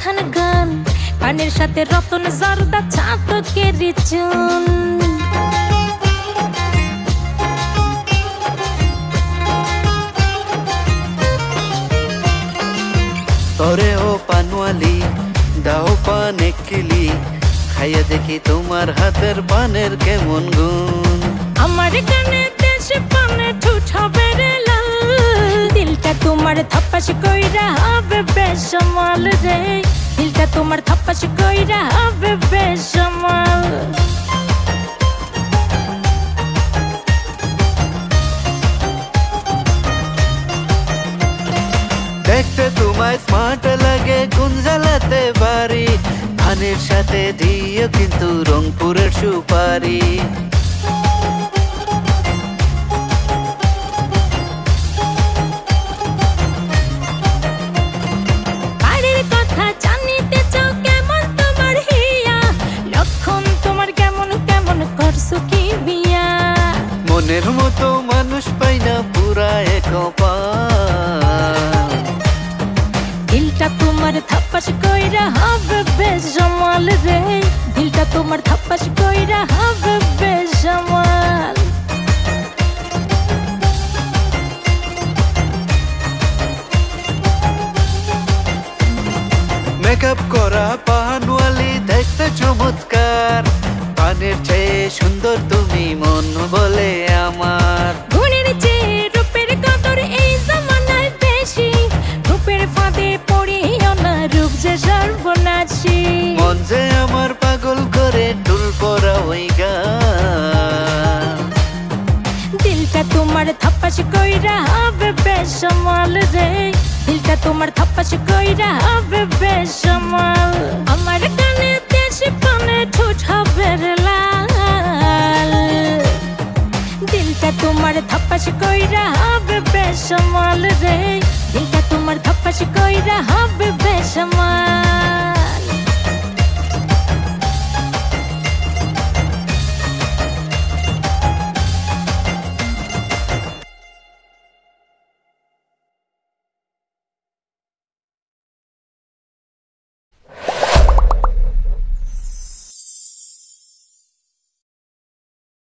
মাখান গান, পানের সাথে রতন জর্দা চাতকের চুন। তরে ও পানওয়ালি দাও পান এক কিলি, খাইয়া দেখি তোমার হাতের পানের কেমন গুণ। আমার গানে দেশে পানে ঠুট হবে রে লাল, দিলটা তোমার থাপ্পাস কইরা হবে বেসামাল রে, দিলটা তোমার থাপ্পাস কইরা হবে বেসামাল। দেখতে তোমায় স্মার্ট লাগে কোন জ্বালাতে বাড়ি, পানের সাথে দিও কিন্তু রংপুরের সুপারি। বাড়ির কথা জানিতে চাও কেমন তোমার হিয়া, লক্ষণ তোমার কেমন কেমন করছো কি বিয়া। মনের মতো মানুষ পাই না পুরা একপা, দিলটা তোমার থাপ্পাস কইরা হবে বেসামাল রে, দিলটা তোমার থাপ্পাস কইরা হবে বেসামাল। মেকআপ করা পানওয়ালি দেখতে চমৎকার, পানের চেয়ে সুন্দর তুমি মন বলে আমার। গুণের চেয়ে রূপের কদর এই জামানায় বেশি, রূপের ফাঁদে পড়িও না রূপ যে সর্বনাশী। মন যে আমার পাগল করে টুল পরা ওই গান, দিলটা তোমার থাপ্পাস কইরা হবে বেসামাল রে, দিলটা তোমার থাপ্পাস কইরা হবে বেসামাল। আমার গানে দেশে পানে ঠোঁট হবে রে লাল, দিলটা তোমার থাপ্পাস কইরা হবে বেসামাল রে, দিলটা তোমার থাপ্পাস কইরা হবে